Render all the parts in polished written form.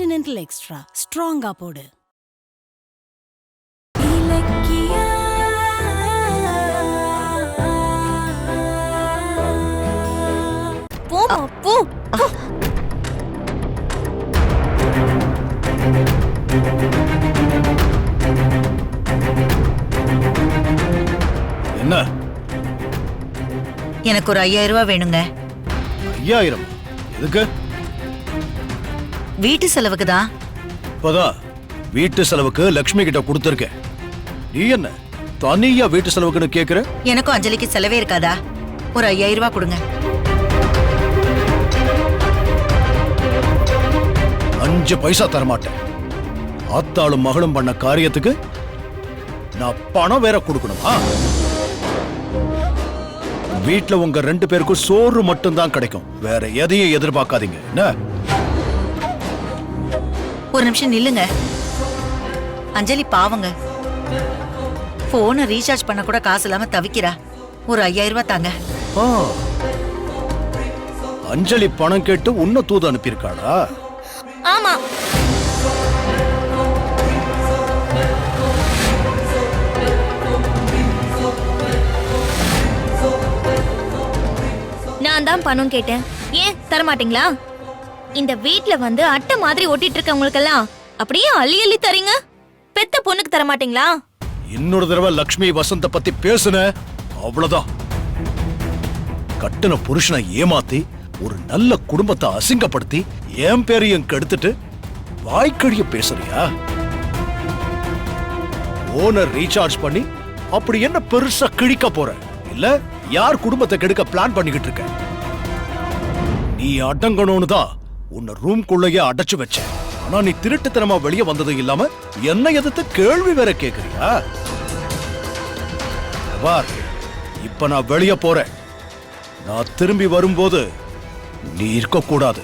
Continental extra ஸ்ட்ராங்கா போடு. போமா போ. என்ன? எனக்கு ஒரு 5000 ரூபாய் வேணுங்க. 5000? எதுக்கு? வீட்டு செலவுக்கு தான். இப்பதான் வீட்டு செலவுக்கு லக்ஷ்மி கிட்ட கொடுத்துருக்கேன். நீ என்ன தனியா வீட்டு செலவுக்குன்னு கேக்குற? எனக்கும் அஞ்சலிக்கு செலவே இருக்காதா? ஒரு 5000 ரூபாய் கொடுங்க. 5 பைசா தரமாட்டேன். ஆத்தாளும் மகளும் பண்ண காரியத்துக்கு நான் பணம் வேற கொடுக்கணுமா? வீட்டுல உங்க 2 பேருக்கும் சோறு மட்டும் தான் கிடைக்கும். வேற எதையும் எதிர்பார்க்காதீங்க. என்ன? ஒரு நிமிஷம் நில்லுங்க. அஞ்சலி பாவங்க, போனை ரீசார்ஜ் பண்ண கூட காசு இல்லாம தவிக்கிறா. ஒரு 5000 ரூபாய் தாங்க. அஞ்சலி பணம் கேட்டு உன்ன தூது அனுப்பியிருக்காளா? ஆமா. நான் தான் பணம் கேட்டேன். ஏன் தர மாட்டீங்களா? இந்த வீட்ல வந்து அட்டை மாதிரி ஒட்டிட்டு இருக்கவங்களுக்கெல்லாம் அப்படியே அள்ளி அள்ளி தரீங்க. பெத்த பொண்ணுக்கு தர மாட்டீங்களா? இன்னொரு தடவை லக்ஷ்மி வசந்த பத்தி பேசுன அவ்வளவுதான். கட்டுன புருஷனை ஏமாத்தி ஒரு நல்ல குடும்பத்தை அசிங்கப்படுத்தி என் பேரையும் கெடுத்துட்டு வாய்க்கழிய பேசுறியா? ஓனர் ரீசார்ஜ் பண்ணி அப்படி என்ன பெருசா கிழிக்க போற? இல்ல யார் குடும்பத்தை கெடுக்க பிளான் பண்ணிக்கிட்டு இருக்க? நீ அடங்கணும்னு தான் உன்னை ரூம்குள்ளேயே அடைச்சு வச்ச. ஆனா நீ திருட்டுத்தனமா வெளியே வந்தது இல்லாம என்ன எதிர்த்து கேள்வி வேற கேக்குறியா? இப்ப நான் வெளியே போறேன். நான் திரும்பி வரும்போது நீ இருக்க கூடாது.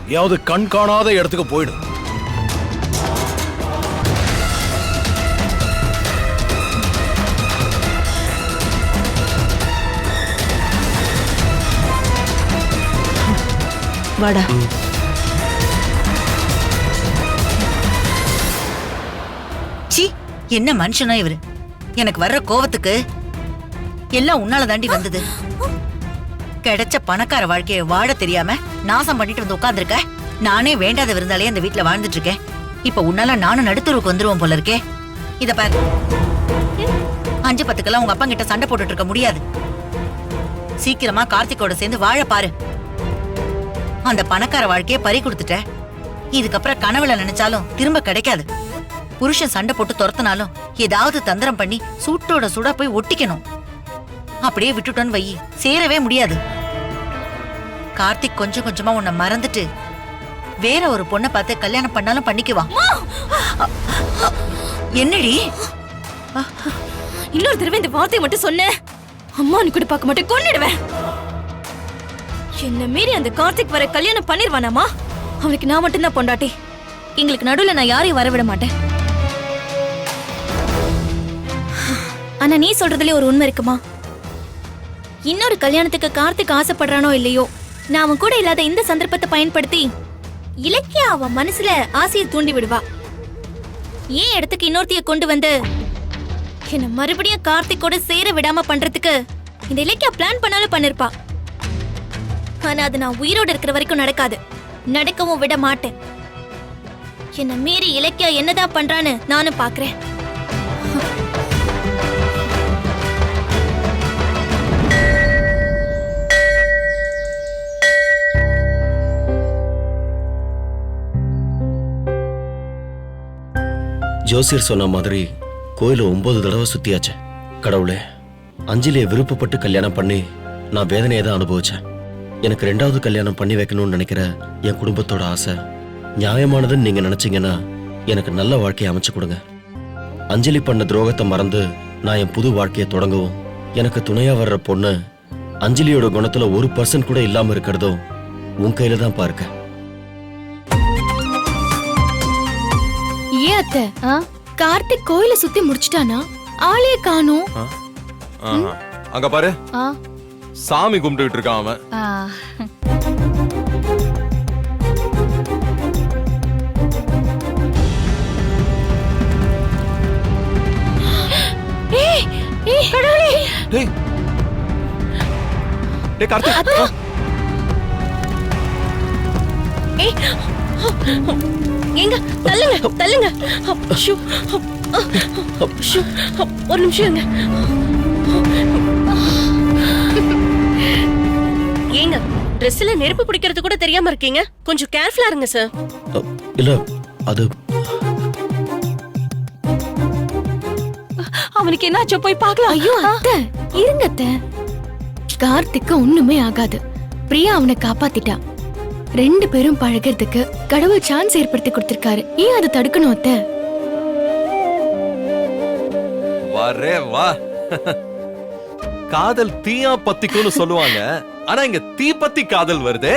எங்கேயாவது கண் காணாத இடத்துக்கு போயிடு. வாடா. சி, என்ன மனுஷனா இவரு? எனக்கு வர்ற கோவத்துக்கு எல்லாம் உன்னால தாண்டி வந்தது. கிடைச்ச பணக்கார வாழ்க்கைய வாழ தெரியாம நாசம் பண்ணிட்டு வந்து உட்கார்ந்துருக்க. நானே வேண்டாத விருந்தாலே அந்த வீட்டுல வாழ்ந்துட்டு இருக்கேன். இப்ப உன்னால நானும் நடுத்தருக்கு வந்துருவோம் போல இருக்கே. இத பாரு, 5-10க்கெல்லாம் உங்க அப்பா கிட்ட சண்டை போட்டுட்டு இருக்க முடியாது. சீக்கிரமா கார்த்திகோட சேர்ந்து வாழ பாரு. அந்த பணக்கார வாழ்க்கைய பறி கொடுத்துட்ட. இதுக்கப்புறம் கனவுல நினைச்சாலும் திரும்ப கிடைக்காது. புருஷன் சண்டை போட்டு துரத்தினாலும் ஏதாவது தந்திரம் பண்ணி சூட்டோட சுடா போய் ஒட்டிக்கணும். அப்படியே விட்டுட்டோன்னு வை, சேரவே முடியாது. கார்த்திக் கொஞ்சம் கொஞ்சமா உன்னை மறந்துட்டு வேற ஒரு பொண்ணை பார்த்து கல்யாணம் பண்ணாலும் பண்ணிக்குவான். என்னடி? இன்னொரு தடவை இந்த வார்த்தையை மட்டும் சொன்ன, அம்மா நீ கூட பார்க்க மாட்டேன், கொன்னிடுவேன். என்ன மீறி அந்த கார்த்திக் வர கல்யாணம் பண்ணிருவானாமா? அவனுக்கு நான் மட்டும்தான் பொண்டாட்டி. எங்களுக்கு நடுவுல நான் யாரையும் வரவிட மாட்டேன். ஆனா நீ சொல்றதுல ஒரு உண்மை இருக்குமா? இன்னொரு கல்யாணத்துக்கு கார்த்திக் ஆசைப்படுறானோ இல்லையோ, நான் அவன் கூட இல்லாத இந்த சந்தர்ப்பத்தை பயன்படுத்தி இலக்கியா அவன் மனசுல ஆசையை தூண்டி விடுவா. ஏன் இடத்துக்கு இன்னொருத்தைய கொண்டு வந்து என்ன மறுபடியும் கார்த்திக்கோட சேர விடாம பண்றதுக்கு இந்த இலக்கியா பிளான் பண்ணாலும் பண்ணிருப்பா. ஆனா அது நான் உயிரோட இருக்கிற வரைக்கும் நடக்காது, நடக்கவும் விட மாட்டேன். என்ன மீறி இலக்கியா என்னதான் பண்றான்னு நானும் பாக்குறேன். ஜோசியர் சொன்ன மாதிரி கோயில 9 தடவை சுத்தியாச்சு. கடவுளே, அஞ்சலியை விருப்பப்பட்டு கல்யாணம் பண்ணி நான் வேதனையை தான் அனுபவிச்சேன். எனக்கு 2வது கல்யாணம் பண்ணி வைக்கணும்னு நினைக்கிற என் குடும்பத்தோட ஆசை நியாயமானதுன்னு நீங்க நினைச்சீங்கன்னா எனக்கு நல்ல வாழ்க்கையை அமைச்சு கொடுங்க. அஞ்சலி பண்ண துரோகத்தை மறந்து நான் என் புது வாழ்க்கையை தொடங்கவும், எனக்கு துணையா வர்ற பொண்ணு அஞ்சலியோட குணத்துல 1% கூட இல்லாம இருக்கிறதும் உன் கையில தான் பாருக்க. ஏன் அத்தை, கார்த்திக் கோயில சுத்தி முடிச்சிட்டானா? ஆளே காணோம். அங்க பாரு, சாமி கும்பிட்டு இருக்கான் அவன். டேய் டேய் கார்த்திக் ஏய் ஏங்க தள்ளுங்க தள்ளுங்க ஷூ ஷூ ஒரு நிமிஷம் இருங்க ஏங்க ட்ரெஸ்ல நெருப்பு பிடிக்கிறது கூட தெரியாம இருக்கீங்க கொஞ்சம் கேர்ஃபுல்லா இருங்க சார் இல்ல அது அவனுக்கு என்னாச்சோ போய் பார்க்கலாம். ஐயோ அத்தை இருங்க அத்தை. கார்த்திக்கு ஒண்ணுமே ஆகாது. பிரியா அவனை காப்பாத்திட்டா. 2 பேரும் பழகிறதுக்கு கடவுள் சான்ஸ் ஏற்படுத்தி கொடுத்திருக்காரு. ஏன் அதை தடுக்கணும் அத்தை? வரே வா காதல் தீயா பத்திக்கும்னு சொல்லுவாங்க, ஆனா இங்க தீ பத்தி காதல் வருதே.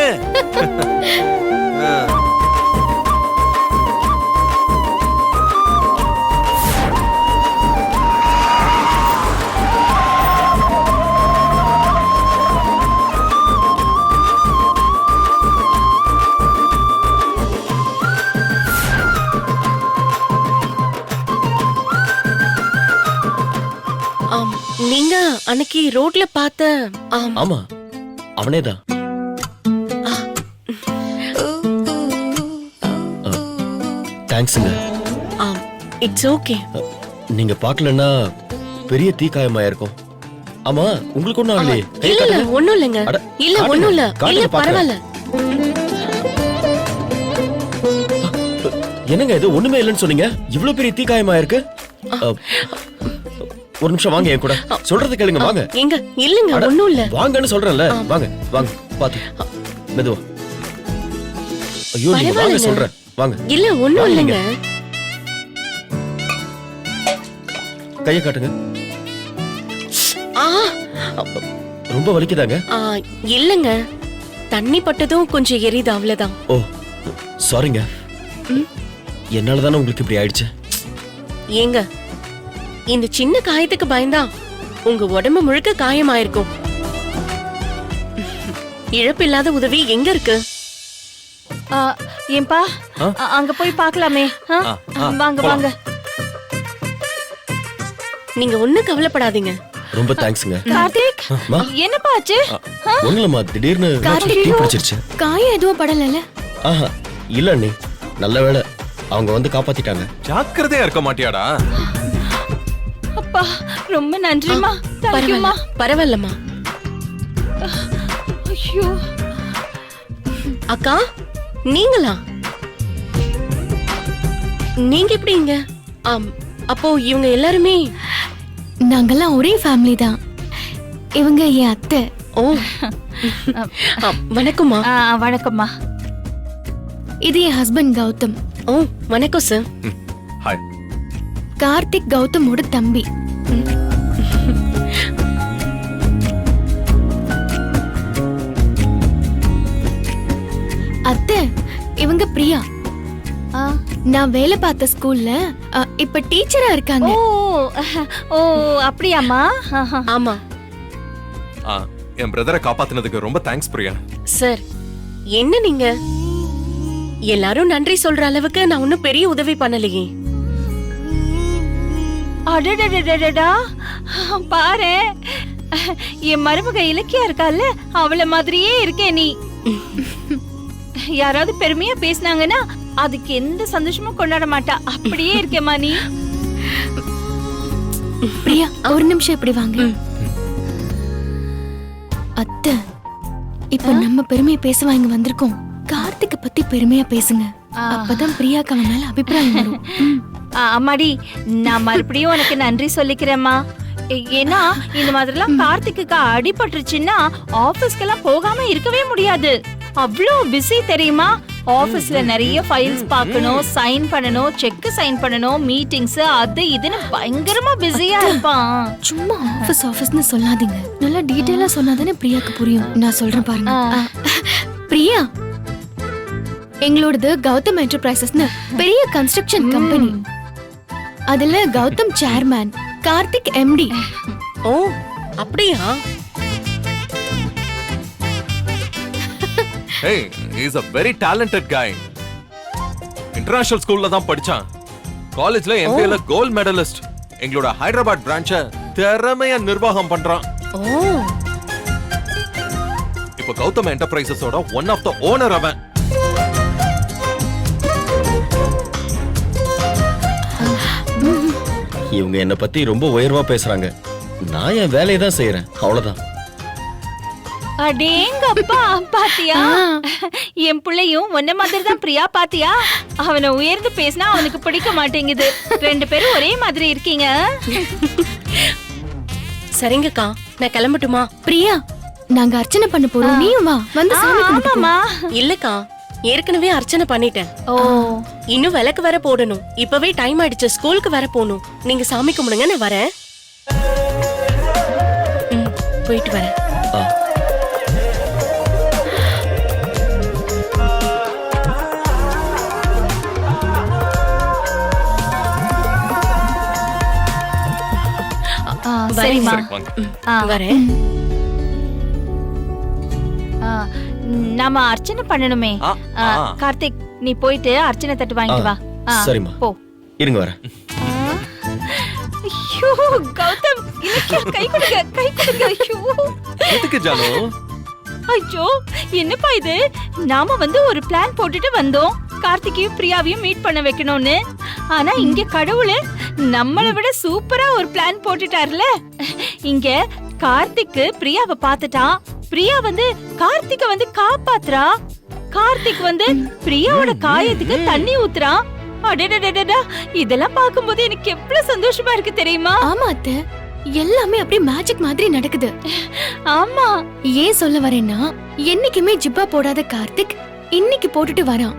நீங்க அன்னைக்கு ரோட்ல பார்த்த ஆமா அவனேதான். தேங்க்ஸுங்க. It's okay. நீங்க பார்க்கலன்னா பெரிய தீக்காயமாயிருக்கும். ஆமா உங்களுக்கு ஒண்ணும் ஆகலையே? கை இல்ல காட்டுங்க. ஒண்ணும் இல்லங்க. அட, இல்ல காட்டுங்க. ஒண்ணும் இல்ல. காட்டுங்க இல்ல பார்க்கலாம். பரவாயில்ல. என்னங்க இது ஒண்ணுமே இல்லைன்னு சொன்னீங்க, இவ்வளவு பெரிய தீக்காயமாயிருக்கு. ஒரு நிமிஷம் வாங்க என் கூட, சொல்றது கேளுங்க வாங்க. எங்க இல்லங்க அட, ஒண்ணும் இல்ல. வாங்கன்னு சொல்றேன்ல, வாங்க வாங்க பாத்து மெதுவா. ஐயோ நீங்க வாங்க பரவாயில்லைங்க. சொல்றேன் வாங்க. இல்ல ஒண்ணும் வாங்க இல்லங்க. கைய காட்டுங்க. ஆ ரொம்ப வலிக்குதாங்க? ஆ, இல்லங்க தண்ணி பட்டதும் கொஞ்சம் எரியுது அவ்வளவுதான். ஓ சாரிங்க, என்னாலதானே உங்களுக்கு இப்படி ஆயிடுச்சு. ஏங்க இந்த சின்ன காயத்துக்கு பயந்தா உங்க உடம்பு முழுக்க காயமாயிருக்கும். இழப்பில்லாத உதவி எங்க இருக்கு? ஏன்பா அங்க போய் பார்க்கலாமே. வாங்க வாங்க. நீங்க ஒண்ணும் கவலைப்படாதீங்க. ரொம்ப தேங்க்ஸ்ங்க. கார்த்திக் மா என்னப்பா ஆச்சு? ஒண்ணுலமா திடீர்னு தீ பிடிச்சிருச்சு. காயம் எதுவும் படலல? ஆஹா இல்ல அண்ணி, நல்ல வேளை அவங்க வந்து காப்பாத்திட்டாங்க. ஜாக்கிரதையா இருக்க மாட்டியாடா? அப்பா ரொம்ப நன்றிமா. தேங்க்யூமா. பரவாயில்லம்மா. ஐயோ அக்கா நீங்களா? நீங்க எப்படிங்க? அப்போ இவங்க எல்லாருமே நாங்கெல்லாம் ஒரே ஃபேமிலி தான். இவங்க என் அத்தை. ஓ வணக்கம்மா. வணக்கம்மா. இது என் ஹஸ்பண்ட் கௌதம். ஓ வணக்கம் சார். ஹாய். கார்த்திக் கௌதமோட தம்பி. அத்தை இவங்க பிரியா. நான் வேலை பார்த்த ஸ்கூல்ல இப்ப டீச்சரா இருக்காங்க. ஓ அப்படியாம்மா? ஆமா என் பிரதரை காப்பாத்தினதுக்கு ரொம்ப தேங்க்ஸ் பிரியா. சார் என்ன நீங்க எல்லாரும் நன்றி சொல்ற அளவுக்கு நான் ஒன்னும் பெரிய உதவி பண்ணலையே. அடடடடடா பாரு, என் மருமக இலக்கியா இருக்கால அவள மாதிரியே இருக்கே நீ. யாராவது பெருமையா பேசினாங்கன்னா அதுக்கு எந்த சந்தோஷமும் கொண்டாட மாட்டா. அப்படியே இருக்கேம்மா நீ. பிரியா ஒரு நிமிஷம் இப்படி வாங்க. அத்தை இப்ப நம்ம பெருமையை பேசவா இங்க வந்திருக்கோம். கார்த்திக் பத்தி பெருமையா பேசுங்க, அப்பதான் பிரியாக்கு அவன் மேல அபிப்பிராயம் வரும். அம்மாடி நான் மறுபடியும் உனக்கு நன்றி சொல்லிக்கிறேம்மா. ஏன்னா இந்த மாதிரிலாம் கார்த்திக்கு அடிபட்டுருச்சுன்னா ஆபீஸ்க்கெல்லாம் போகாம இருக்கவே முடியாது. அவ்வளோ பிஸி தெரியுமா? ஆபீஸ்ல நிறைய ஃபைல்ஸ் பார்க்கணும், சைன் பண்ணணும், செக் சைன் பண்ணணும், மீட்டிங்ஸ் அது இதுன்னு பயங்கரமா பிஸியா இருப்பான். சும்மா ஆபீஸ்னு சொல்லாதீங்க, நல்லா டீடைலா சொன்னாதானே பிரியாக்கு புரியும். நான் சொல்றேன் பாருங்க. பிரியா எங்களோடது கௌதம் என்டர்பிரைசஸ்னு பெரிய கன்ஸ்ட்ரக்ஷன் கம்பெனி. அதுல கௌதம் சேர்மேன், கார்த்திக் எம்டி. ஓ அப்படியா? Hey, he's a very talented guy. International ஸ்கூல்ல தான் படிச்சான். காலேஜ்ல எம்பிஏல கோல்ட் மெடலிஸ்ட். எங்களோட ஹைதராபாத் பிரான்ச்ச திறமையா நிர்வாகம் பண்றான். ஓ இப்ப கௌதம் என்டர்பிரைசஸோட ஒன் ஆஃப் த ஓனர் அவன். இவங்க என்ன பத்தி ரொம்ப உயர்வா பேசுறாங்க. நான் என் வேலையை தான் செய்யறேன், அவ்வளவுதான். அடேங்கப்பா, பாத்தியா? என் பிள்ளையும் உன்ன மாதிரி தான் பிரியா, பாத்தியா? அவனை உயர்ந்து பேசினா அவனுக்கு பிடிக்க மாட்டேங்குது. ரெண்டு பேரும் ஒரே மாதிரி இருக்கீங்க. சரிங்கக்கா, நான் கிளம்பட்டுமா? பிரியா, நாங்க அர்ச்சனை பண்ண போறோம், நீயும் வா. வந்து சாமி கும்பிட்டு போ. ஆமாமா. இல்லக்கா, ஏற்கனவே அர்ச்சனை பண்ணிட்டேன். ஓ, இன்னும் விளக்கு வர போடணும். இப்பவே டைம் ஆயிடுச்சு, ஸ்கூலுக்கு வர போகணும். நீங்க சாமி கும்பிடுங்க, நான் வரேன். போயிட்டு வரேன். ஆ. சரிம்மா. சரி, வாங்க. வரேன். ஆ, நாம அர்ச்சனை பண்ணணுமே. ஆ, ஆ, ஆ. கார்த்திக், நீ போயிட்டு அர்ச்சனை தட்டு வாங்கிட்டு வா. ஆ, சரிம்மா. போ. இருங்க வரேன். ஆ. ஐயோ, கௌதம், இலக்கியா, கை கொடுங்க, கை கொடுங்க. ஐயோ, எதுக்கு ஜானு? ஐயோ, என்னப்பா இது? நாம வந்து ஒரு பிளான் போட்டுட்டு வந்தோம், கார்த்திகையும் பிரியாவையும் மீட் பண்ண வைக்கணும்னு. ஆனா இங்க கடவுளே நம்மளை விட சூப்பரா ஒரு பிளான் போட்டுட்டார்ல. இங்க கார்த்திக் பிரியாவை பார்த்துட்டான், பிரியா வந்து கார்த்திக வந்து காப்பாத்துறா, கார்த்திக் வந்து பிரியாவோட காயத்துக்கு தண்ணி ஊத்துறான். அடடடடடா, இதெல்லாம் பார்க்கும்போது எனக்கு எவ்வளவு சந்தோஷமா இருக்கு தெரியுமா? ஆமா அத்தை, எல்லாமே அப்படியே மேஜிக் மாதிரி நடக்குது. ஆமா, ஏன் சொல்ல வரேன்னா, என்னைக்குமே ஜிப்பா போடாத கார்த்திக் இன்னைக்கு போட்டுட்டு வரான்.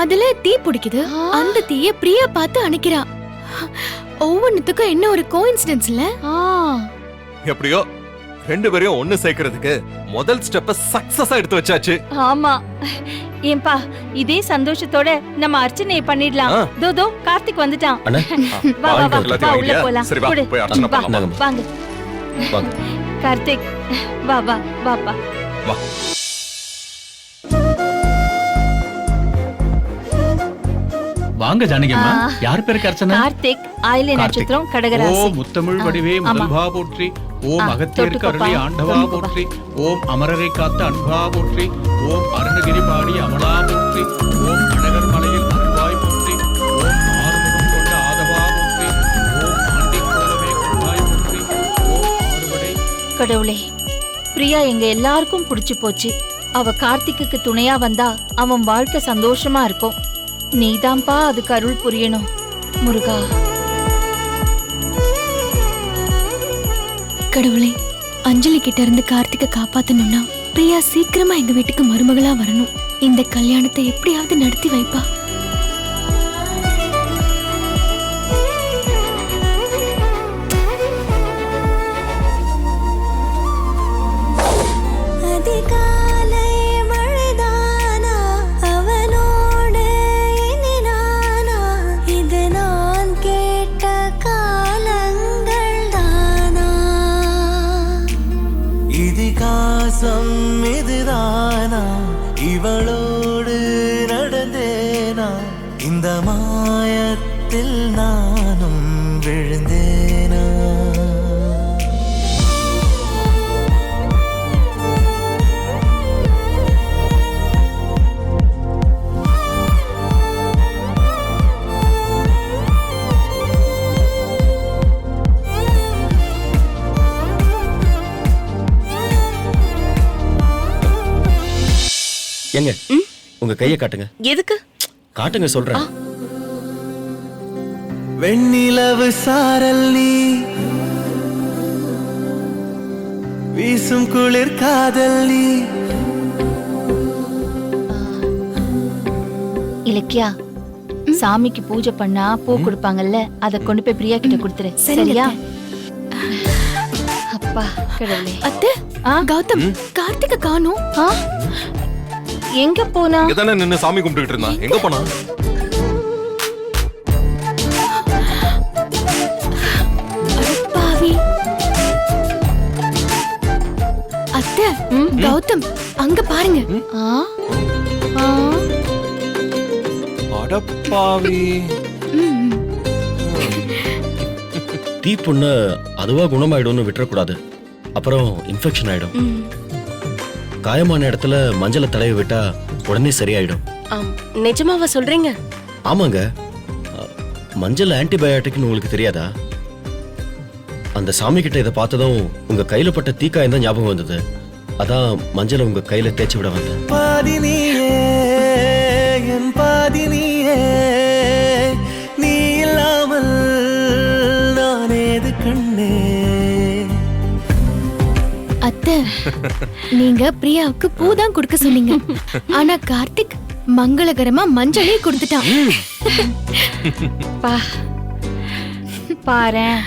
அதுல தீ பிடிக்குது, அந்த தீய பிரியா பார்த்து அணைக்கிறா. ஒவ்வொன்னுத்துக்கும் என்ன ஒரு கோஇன்சிடென்ஸ் இல்ல? எப்படியோ ரெண்டு பேரையும் ஒண்ணு சேர்க்கறதுக்கு முதல் ஸ்டெப்ப சக்சஸா எடுத்து வச்சாச்சு. ஆமா. ஏன்பா, இதே சந்தோஷத்தோட நம்ம அர்ச்சனையை பண்ணிடலாம். ஆ. தோ கார்த்திக் வந்துட்டான். அண்ணா, வா வா வா, எல்லாத்தையும் வா, உள்ள வாங்கியா? போலாம். சரி, வா, கொடு. போய் அர்ச்சனை வா, பண்ணலாம். வாங்க. வாங்க. கார்த்திக், வா வா வாப்பா. வா. வாங்க ஜானகியம்மா. ஆ. யார் பேருக்கு அர்ச்சனை? கார்த்திக், ஆயிலை நட்சத்திரம், கடகராசி. ஓம் முத்தமிழ் வடிவே ஆமா. முதல்வா போற்றி. ஓம் ஆ, அகத்தியருக்கு தொட்டுக்கோப்பா. அருளி ஆண்டவா தொட்டுக்கோப்பா. போற்றி. ஓம் அமரரை காத்த அன்பா போற்றி. ஓம் அருணகிரி பாடி அமலா போற்றி. ஓம் அழகர் மலையில் அருவாய் போற்றி. ஓம் ஆறுமுகம் கொண்ட ஆதவா போற்றி. ஓம் ஆண்டி போலவே கொண்டாய் போற்றி. ஓம் ஆறுபடை கடவுளே, பிரியா எங்க எல்லாருக்கும் பிடிச்சு போச்சு. அவ கார்த்திக்கு துணையா வந்தா அவன் வாழ்க்கை சந்தோஷமா இருக்கும். நீதான்பா அதுக்கு அருள் புரியணும் முருகா. கடவுளே, அஞ்சலி கிட்ட இருந்து கார்த்திகை காப்பாத்தணும்னா பிரியா சீக்கிரமா எங்க வீட்டுக்கு மருமகளா வரணும். இந்த கல்யாணத்தை எப்படியாவது நடத்தி வைப்பா. இதுதானா இவளோடு நடந்தேனா, இந்த மாயத்தில் நானும் விழுந்தேனா. எங்க உங்க கையை காட்டுங்க. எதுக்கு? காட்டுங்க சொல்றேன். வெண்ணிலவு சாரல் நீ, வீசும் குளிர் காதல் நீ. இலக்கியா, சாமிக்கு பூஜை பண்ணா பூ கொடுப்பாங்கல்ல, அத கொண்டு போய் பிரியா கிட்ட கொடுத்துரு. சரியா? அப்பா கடவுளே. அத்தை, கௌதம், கார்த்திகை காணோம். எங்க போனா? இங்கதானே நின்னு சாமி கும்பிட்டுட்டு இருந்தான். எங்க போனா? பாவி. அத்தை, கௌதம் அங்க பாருங்க. அடப்பாவி. தீப்புண்ண அதுவா குணமாயிடும்னு விட்டுறக்கூடாது. அப்புறம் இன்ஃபெக்ஷன் ஆயிடும். காயமான இடத்துல மஞ்சளை தடவி விட்டா உடனே சரியாயிடும். நிஜமாவா சொல்றீங்க? ஆமாங்க, மஞ்சள் ஆன்டிபயோட்டிக்னு உங்களுக்கு தெரியாதா? அந்த சாமி கிட்ட இதை பார்த்ததும் உங்க கையில பட்ட தீக்காயம் தான் ஞாபகம் வந்தது. அதான் மஞ்சளை உங்க கையில தேய்ச்சி விட வந்தேன். பாதி நீயே என் பாதி நீயே, நீ இல்லாமல் நான் ஏது கண்ணே. அத்தை, நீங்க பிரியாவுக்கு பூ தான் கொடுக்க சொன்னீங்க. ஆனா கார்த்திக் மங்களகரமா மஞ்சளே கொடுத்துட்டான். பாரேன்,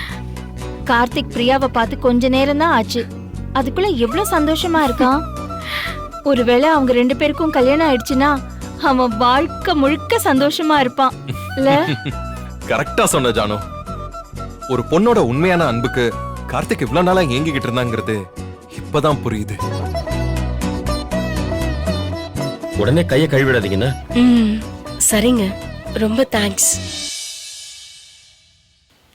கார்த்திக் பிரியாவை பார்த்து கொஞ்ச நேரம் தான் ஆச்சு, அதுக்குள்ள எவ்வளவு சந்தோஷமா இருக்கான். ஒருவேளை அவங்க 2 பேருக்கும் கல்யாணம் ஆயிடுச்சுன்னா அவன் வாழ்க்கை முழுக்க சந்தோஷமா இருப்பான் இல்ல? கரெக்டா சொன்ன ஜானு. ஒரு பொண்ணோட உண்மையான அன்புக்கு கார்த்திக் இவ்வளவு நாளா ஏங்கிக்கிட்டு இருந்தாங்கிறது இப்பதான் புரியுது. உடனே கையை கழுவிடாதீங்கன்னு. சரிங்க, ரொம்ப தேங்க்ஸ்.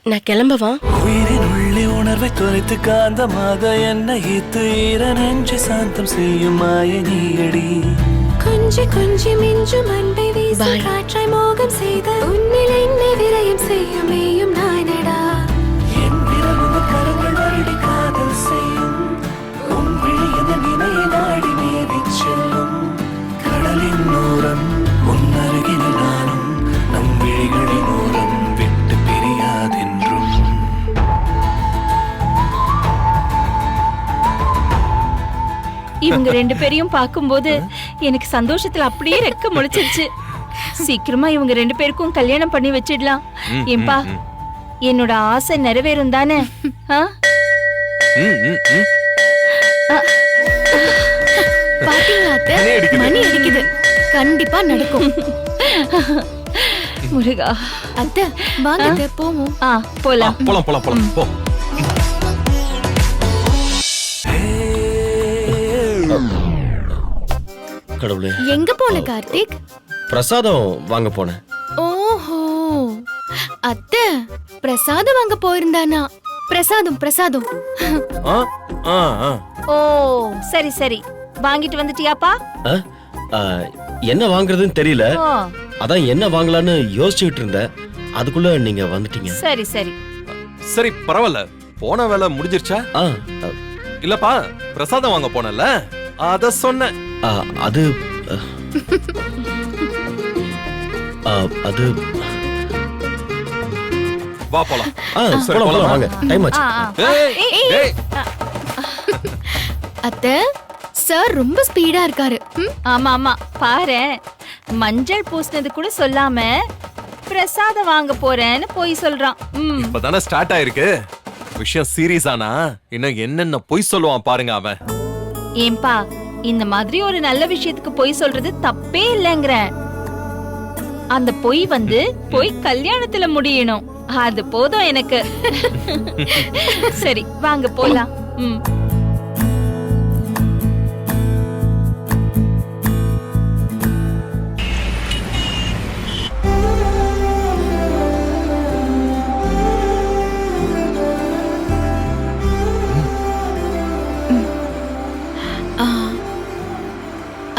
நான் கிளம்பவா? உயிரின் உள்ளே உணர்வை தொலைத்து காந்தமாக என்ன ஈத்து ஈர நெஞ்சு சாந்தம் செய்யும் மாய நீயடி. கொஞ்சி கொஞ்சி மிஞ்சும் அன்பை வீசி காற்றாய் மோகம் செய்த உன்னில் என்னை விரயம் செய்யும் மேயும் நானடா. என் விரல் கரங்கள் வருடி காதல் செய்யும் உன் விழியத நினைய நாடி மேவி செல்லும் கடலின் ஓரம் உன் அருகில் நானும் நம் விழிகளின் ஓரம் விட்டு பிரியாதென்றும். இவங்க 2 பேரையும் பார்க்கும்போது எனக்கு சந்தோஷத்துல அப்படியே ரெக்க முளைச்சிருச்சு. சீக்கிரமா இவங்க 2 பேருக்கும் கல்யாணம் பண்ணி வச்சிடலாம். ஏம்பா, என்னோட ஆசை நிறைவேறும் தானே? பாத்தீங்களா அத்தை, மணி அடிக்குது, கண்டிப்பா நடக்கும். முருகா. அத்தை வாங்க அத்தை, போவோம். போலாம். போலாம் போலாம் போலாம் போ. கடவுளே, எங்க போன கார்த்திக்? பிரசாதம் வாங்க போனேன். ஓஹோ, அத்தை பிரசாதம் வாங்க போயிருந்தானா? பிரசாதம் பிரசாதம். ஆ, ஆ, ஆ. ஓ சரி சரி, வாங்கிட்டு வந்துட்டியாப்பா? ஆ, ஆ, என்ன வாங்குறதுன்னு தெரியல. ஓ, அதான் என்ன வாங்கலான்னு யோசிச்சுட்டு இருந்தேன். அதுக்குள்ள நீங்க வந்துட்டீங்க. சரி சரி. சரி பரவாயில்ல, போன வேலை முடிஞ்சிருச்சா? ஆ, இல்லப்பா, பிரசாதம் வாங்க போனல அத சொன்னேன். ஆ, அது அது வா போலாம். சரி, போலாம், போலாமா? வாங்க, டைம் ஆச்சு. ஏய், ஏய். அத்தை, சார் ரொம்ப ஸ்பீடா இருக்காரு. ஆமா ஆமா, பாரு, மஞ்சள் பூசினது கூட சொல்லாம பிரசாதம் வாங்க போறேன்னு போய் சொல்றான். இப்பதானே ஸ்டார்ட் ஆயிருக்கு. விஷயம் சீரியஸ் ஆனா இன்னும் என்னென்ன பொய் சொல்லுவான் பாருங்க அவன். ஏம்பா, இந்த மாதிரி ஒரு நல்ல விஷயத்துக்கு பொய் சொல்றது தப்பே இல்லைங்கிற. அந்த பொய் போய் கல்யாணத்துல முடியணும், அது போதும் எனக்கு. சரி வாங்க போலாம்.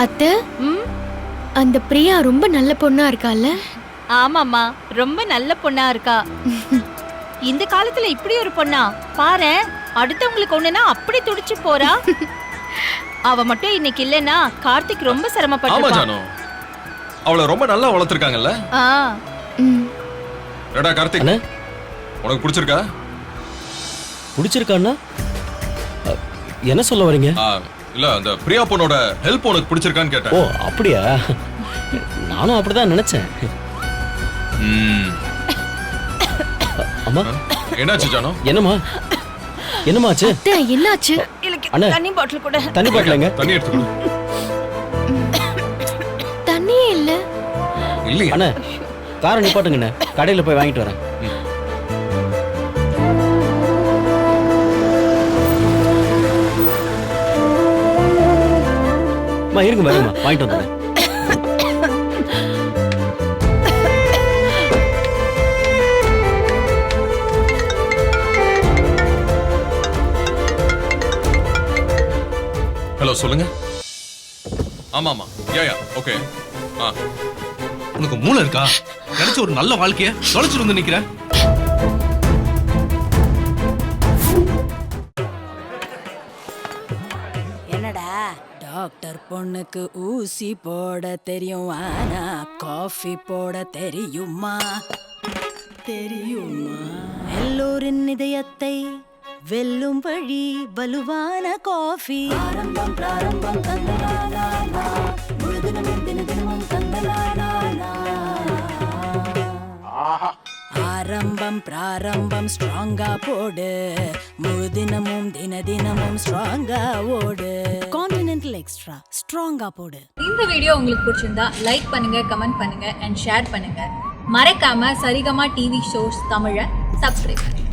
அத்தை, அந்த பிரியா ரொம்ப நல்ல பொண்ணா இருக்கால? ஆமாமா, ரொம்ப நல்ல பொண்ணா இருக்கா. இந்த காலத்துல இப்படி ஒரு பொண்ணா பாரு, அடுத்தவங்களுக்கு ஒண்ணுனா அப்படி துடிச்சு போறா. அவ மட்டும் இன்னைக்கு இல்லனா கார்த்திக் ரொம்ப ஆமா சிரமப்பட்டிருப்பான். ஜானு, அவளை ரொம்ப நல்லா வளர்த்திருக்காங்கல்ல. ஏடா கார்த்திக், அண்ணே, உனக்கு பிடிச்சிருக்கா? பிடிச்சிருக்கான்னா என்ன சொல்ல வரீங்க? இல்ல, அந்த பிரியா பொண்ணோட ஹெல்ப் உனக்கு பிடிச்சிருக்கான்னு கேட்டேன். ஓ அப்படியா, நானும் அப்படிதான் நினைச்சேன். அம்மா, என்னாச்சு ஜானு? என்னம்மா, என்னமாச்சு? அத்தை என்னாச்சு? அண்ணே, தண்ணி பாட்டில் கூட. தண்ணி பாட்டிலங்க. தண்ணி எடுத்துக்கோ. தண்ணியே இல்ல. இல்லையா? அண்ணே, காரை நிப்பாட்டுங்கண்ணே, கடையில போய் வாங்கிட்டு வரேன். இருங்க வருமா, வாங்கிட்டு வந்துடுறேன். சொல்லுங்க. ஆமா யா ஓகே. உனக்கு மூளை இருக்கா? கிடைச்ச ஒரு நல்ல வாழ்க்கைய தொலைச்சிட்டு வந்து நிக்கிற. என்னடா டாக்டர் பொண்ணுக்கு ஊசி போட தெரியும், ஆனா காஃபி போட தெரியுமா? தெரியுமா? எல்லோரின் இதயத்தை வெல்லும் வழி வலுவான காஃபி. ஆரம்பம் பிராரம்பம் தந்தலானா, முழுதினமும் தினதினமும் தந்தலானா. ஆரம்பம் பிராரம்பம் ஸ்ட்ராங்கா போடு, முழுதினமும் தினதினமும் ஸ்ட்ராங்கா ஓடு. கான்டினென்டல் எக்ஸ்ட்ரா ஸ்ட்ராங்கா போடு. இந்த வீடியோ உங்களுக்கு பிடிச்சிருந்தா லைக் பண்ணுங்க, கமெண்ட் பண்ணுங்க அண்ட் ஷேர் பண்ணுங்க. மறக்காம சரிகமா டிவி ஷோஸ் தமிழை சப்ஸ்கிரைப் பண்ணுங்க.